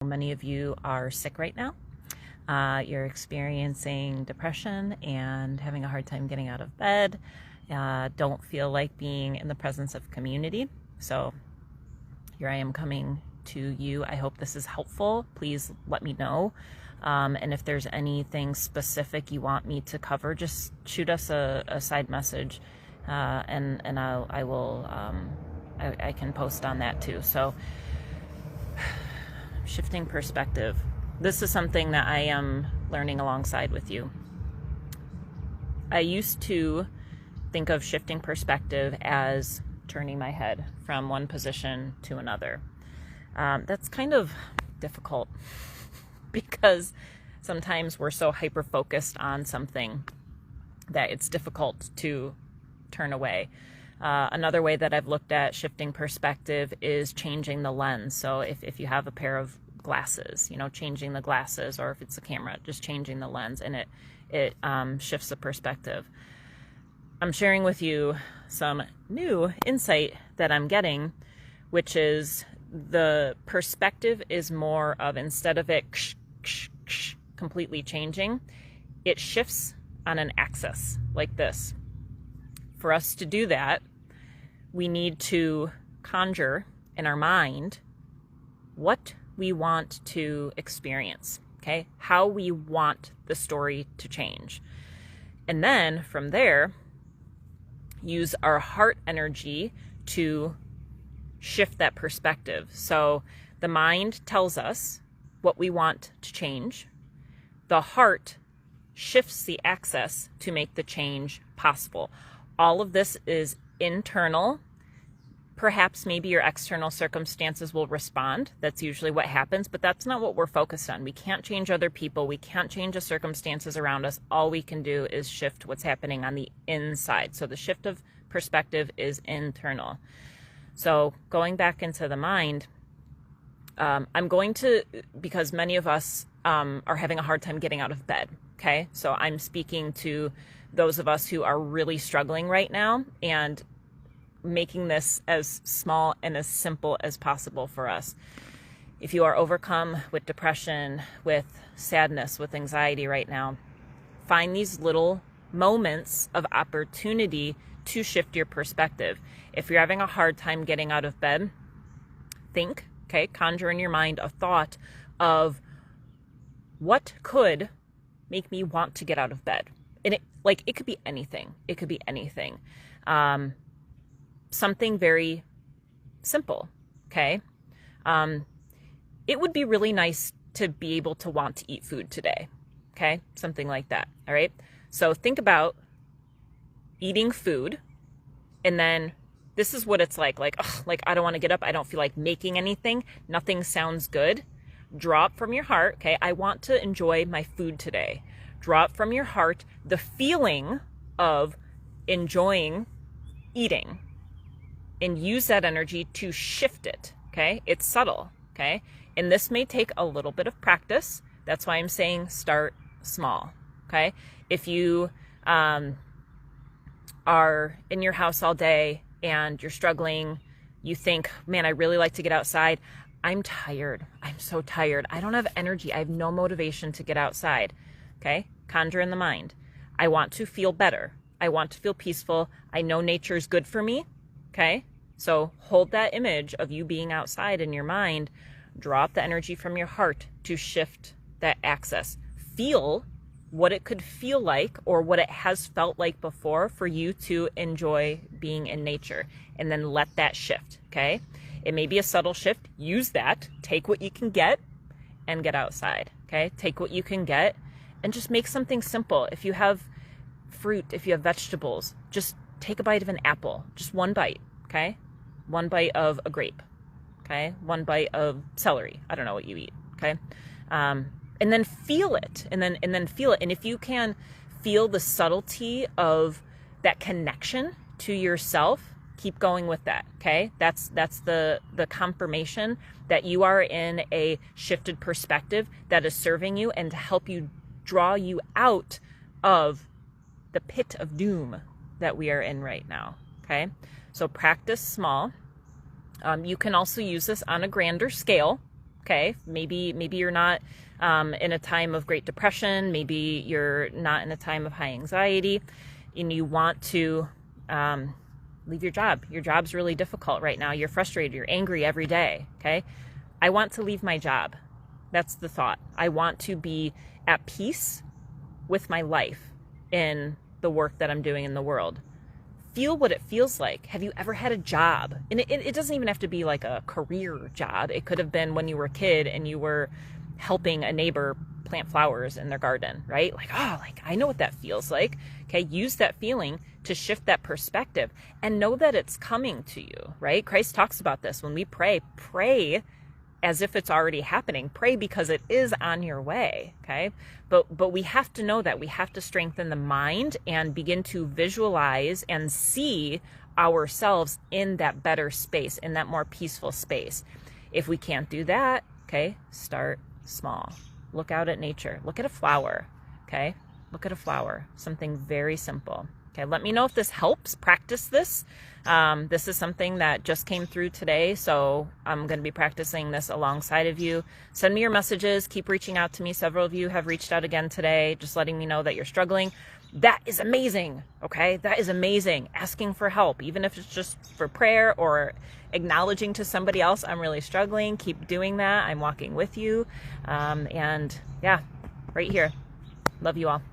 Many of you are sick right now. You're experiencing depression and having a hard time getting out of bed. Don't feel like being in the presence of community. So here I am coming to you. I hope this is helpful. Please let me know. And if there's anything specific you want me to cover, just shoot us a side message, and I can post on that too. So shifting perspective. This is something that I am learning alongside with you. I used to think of shifting perspective as turning my head from one position to another. That's kind of difficult because sometimes we're so hyper-focused on something that it's difficult to turn away. Another way that I've looked at shifting perspective is changing the lens. So if you have a pair of glasses, changing the glasses, or if it's a camera, just changing the lens, and it shifts the perspective. I'm sharing with you some new insight that I'm getting, which is the perspective is more of, instead of it completely changing, it shifts on an axis like this. For us to do that, we need to conjure in our mind what we want to experience, okay? How we want the story to change. And then from there, use our heart energy to shift that perspective. So the mind tells us what we want to change. The heart shifts the axis to make the change possible. All of this is internal. Perhaps maybe your external circumstances will respond. That's usually what happens, but that's not what we're focused on. We can't change other people. We can't change the circumstances around us. All we can do is shift what's happening on the inside. So the shift of perspective is internal. So going back into the mind, I'm going to, because many of us are having a hard time getting out of bed, okay? So I'm speaking to those of us who are really struggling right now and making this as small and as simple as possible for us. If you are overcome with depression, with sadness, with anxiety right now, find these little moments of opportunity to shift your perspective. If you're having a hard time getting out of bed, think, okay, conjure in your mind a thought of what could make me want to get out of bed. And it could be anything. It could be anything. Something very simple, okay? It would be really nice to be able to want to eat food today, okay? Something like that, all right? So think about eating food, and then this is what it's like I don't want to get up. I don't feel like making anything. Nothing sounds good. Drop from your heart, okay? I want to enjoy my food today. Drop from your heart the feeling of enjoying eating and use that energy to shift it, okay? It's subtle, okay? And this may take a little bit of practice. That's why I'm saying start small, okay? If you are in your house all day and you're struggling, you think, man, I really like to get outside. I'm tired. I'm so tired. I don't have energy. I have no motivation to get outside. Okay? Conjure in the mind. I want to feel better. I want to feel peaceful. I know nature is good for me. Okay? So hold that image of you being outside in your mind. Drop the energy from your heart to shift that axis. Feel what it could feel like, or what it has felt like before, for you to enjoy being in nature. And then let that shift. Okay? It may be a subtle shift. Use that. Take what you can get and get outside. Okay? Take what you can get and just make something simple. If you have fruit, if you have vegetables, just take a bite of an apple. Just one bite. Okay? One bite of a grape. Okay? One bite of celery. I don't know what you eat. Okay? And then feel it. And then feel it. And if you can feel the subtlety of that connection to yourself, keep going with that, okay? That's the confirmation that you are in a shifted perspective that is serving you and to help you draw you out of the pit of doom that we are in right now, okay? So practice small. You can also use this on a grander scale, Okay, maybe you're not in a time of great depression. Maybe you're not in a time of high anxiety, and you want to leave your job. Your job's really difficult right now. You're frustrated. You're angry every day. Okay, I want to leave my job. That's the thought. I want to be at peace with my life in the work that I'm doing in the world. Feel what it feels like. Have you ever had a job? And it doesn't even have to be like a career job. It could have been when you were a kid and you were helping a neighbor plant flowers in their garden, right? Like, oh, like I know what that feels like. Okay, use that feeling to shift that perspective and know that it's coming to you, right? Christ talks about this. When we pray, pray as if it's already happening. Pray because it is on your way, okay? But we have to know that. We have to strengthen the mind and begin to visualize and see ourselves in that better space, in that more peaceful space. If we can't do that, okay, start small. Look out at nature. Look at a flower, okay? Look at a flower, something very simple. Okay, let me know if this helps. Practice this. This is something that just came through today, so I'm going to be practicing this alongside of you. Send me your messages. Keep reaching out to me. Several of you have reached out again today, just letting me know that you're struggling. That is amazing, okay? That is amazing. Asking for help, even if it's just for prayer or acknowledging to somebody else, I'm really struggling. Keep doing that. I'm walking with you. And yeah, right here. Love you all.